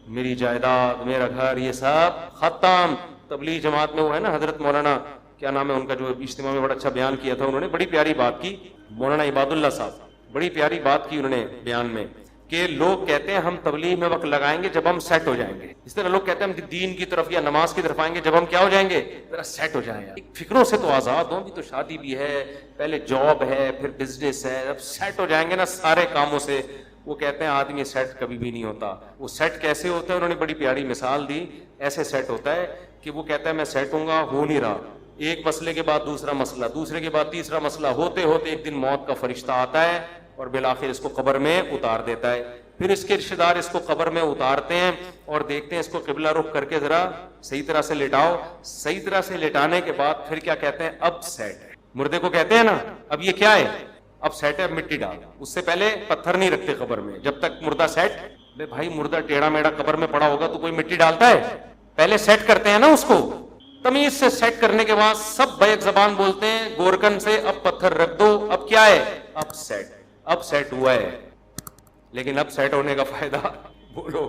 میری جائیداد, میرا گھر, یہ سب ختم. تبلیغ جماعت میں وہ ہے نا حضرت مولانا کیا نام ہے ان کا, جو اجتماع میں بڑا اچھا بیان کیا تھا, انہوں نے بڑی پیاری بات کی, مولانا عباد اللہ صاحب, بڑی پیاری بات کی انہوں نے بیان میں, کہ لوگ کہتے ہیں ہم تبلیغ میں وقت لگائیں گے جب ہم سیٹ ہو جائیں گے. اس طرح لوگ کہتے ہیں ہم دین کی طرف یا نماز کی طرف آئیں گے جب ہم کیا ہو جائیں گے, ذرا سیٹ ہو جائیں. فکروں سے تو آزاد ہوں, بھی تو شادی بھی ہے, پہلے جاب ہے, پھر بزنس ہے, اب سیٹ ہو جائیں گے نا سارے کاموں سے. وہ کہتے ہیں آدمی سیٹ کبھی بھی نہیں ہوتا. وہ سیٹ کیسے ہوتا ہے, انہوں نے بڑی پیاری مثال دی. ایسے سیٹ ہوتا ہے کہ وہ کہتا ہے میں سیٹ ہوں گا, ہو نہیں رہا, ایک مسئلے کے بعد دوسرا مسئلہ, دوسرے کے بعد تیسرا مسئلہ, ہوتے ہوتے ایک دن موت کا فرشتہ آتا ہے اور بالآخر اس کو قبر میں اتار دیتا ہے. پھر اس کے رشتہ دار اس کو قبر میں اتارتے ہیں اور دیکھتے ہیں اس کو قبلہ رخ کر کے ذرا صحیح طرح سے لٹاؤ. صحیح طرح سے لٹانے کے بعد پھر کیا کہتے ہیں, اب سیٹ ہے. مردے کو کہتے ہیں نا اب یہ کیا ہے, اب سیٹ ہے, اب مٹی ڈال. اس سے پہلے پتھر نہیں رکھتے قبر میں جب تک مردہ سیٹ. بھائی مردہ ٹیڑھا میڑا قبر میں پڑا ہوگا تو کوئی مٹی ڈالتا ہے؟ پہلے سیٹ کرتے ہیں نا اس کو. تمیز سے سیٹ کرنے کے بعد سب بیک زبان بولتے ہیں گورکن سے, اب پتھر رکھ دو. اب کیا ہے, اب سیٹ ہوا ہے. لیکن اب سیٹ ہونے کا فائدہ بولو,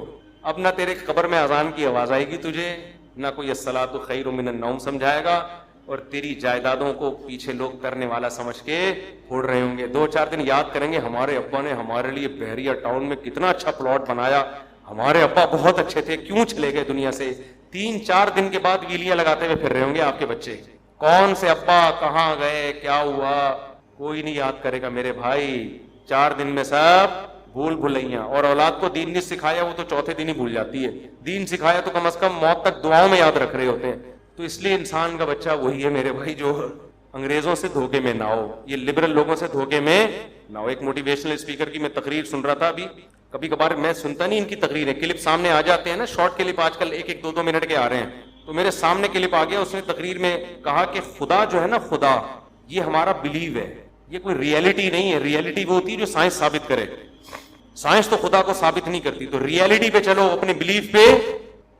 اب نہ تیرے قبر میں اذان کی آواز آئے گی تجھے, نہ کوئی الصلاۃ خیر من النوم سمجھائے گا, اور تیری جائیدادوں کو پیچھے لوگ کرنے والا سمجھ کے پھوڑ رہے ہوں گے. 2-4 دن یاد کریں گے ہمارے ابا نے ہمارے لیے بحریہ ٹاؤن میں کتنا اچھا پلاٹ بنایا, ہمارے ابا بہت اچھے تھے, کیوں چلے گئے دنیا سے. 3-4 دن کے بعد ویلیاں لگاتے ہوئے پھر رہے ہوں گے آپ کے بچے, کون سے ابا کہاں گئے, کیا ہوا, کوئی نہیں یاد کرے گا میرے بھائی. 4 دن میں سب بھلیاں. اور اولاد کو دین نہیں سکھایا وہ تو چوتھے دن ہی بھول جاتی ہے, دین سکھایا تو کم از کم موت تک دعاؤں میں یاد رکھ رہے ہوتے ہیں. تو اس لیے انسان کا بچہ وہی ہے میرے بھائی جو انگریزوں سے دھوکے میں نہ ہو, یہ لبرل لوگوں سے دھوکے میں نہ ہو. ایک موٹیویشنل اسپیکر کی میں تقریر سن رہا تھا ابھی, کبھی کبھار میں سنتا نہیں ان کی تقریریں, کلپ سامنے آ جاتے ہیں نا, شارٹ کلپ آج کل 1-2 منٹ کے آ رہے ہیں. تو میرے سامنے کلپ آ گیا, اس نے تقریر میں کہا کہ خدا جو ہے نا, خدا یہ ہمارا بلیو ہے, یہ کوئی ریئلٹی نہیں ہے. ریئلٹی وہ ہوتی ہے جو سائنس ثابت کرے, سائنس تو خدا کو ثابت نہیں کرتی. تو ریئلٹی پہ چلو, اپنے بلیف پہ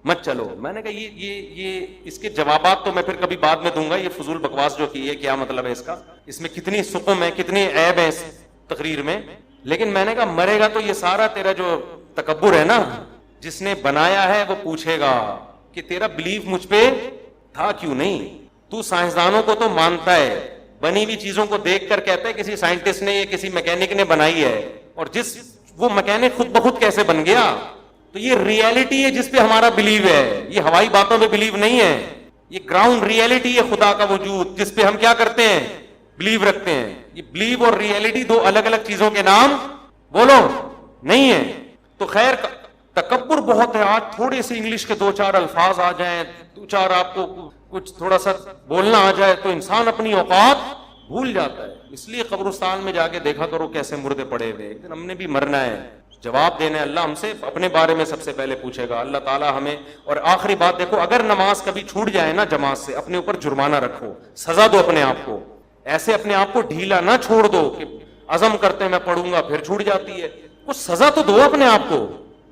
مت چلو. میں نے کہا یہ اس کے جوابات تو میں پھر کبھی بعد میں دوں گا. یہ فضول بکواس جو کی ہے کیا مطلب ہے اس کا, اس میں کتنی سقم ہے, کتنی عیب ہے اس تقریر میں. لیکن میں نے کہا مرے گا تو یہ سارا تیرا جو تکبر ہے نا, جس نے بنایا ہے وہ پوچھے گا کہ تیرا بلیف مجھ پہ تھا کیوں نہیں. تو سائنسدانوں کو تو مانتا ہے, بنی ہوئی چیزوں کو دیکھ کر کہتا ہے کسی سائنٹسٹ نے یا کسی میکینک نے بنائی ہے, اور وہ میکینک خود بخود کیسے بن گیا. تو یہ ریئلٹی ہے جس پہ ہمارا بلیو ہے, یہ ہوائی باتوں پہ بلیو نہیں ہے. یہ گراؤنڈ ریئلٹی ہے خدا کا وجود, جس پہ ہم کیا کرتے ہیں, بلیو رکھتے ہیں. یہ بلیو اور ریئلٹی 2 الگ الگ چیزوں کے نام بولو نہیں ہے. تو خیر تکبر بہت ہے. آج تھوڑے سے انگلش کے 2-4 الفاظ آ جائیں, 2-4 آپ کو کچھ تھوڑا سا بولنا آ جائے تو انسان اپنی اوقات بھول جاتا ہے. اس لیے قبرستان میں جا کے دیکھا کرو کیسے مردے پڑے ہوئے, ہم نے بھی مرنا ہے, جواب دینا ہے. اللہ ہم سے اپنے بارے میں سب سے پہلے پوچھے گا اللہ تعالیٰ ہمیں. اور آخری بات دیکھو, اگر نماز کبھی چھوٹ جائے نا جماعت سے, اپنے اوپر جرمانہ رکھو, سزا دو اپنے آپ کو. ایسے اپنے آپ کو ڈھیلا نہ چھوڑ دو کہ عزم کرتے میں پڑھوں گا پھر چھوٹ جاتی ہے. کچھ سزا تو دو اپنے آپ کو.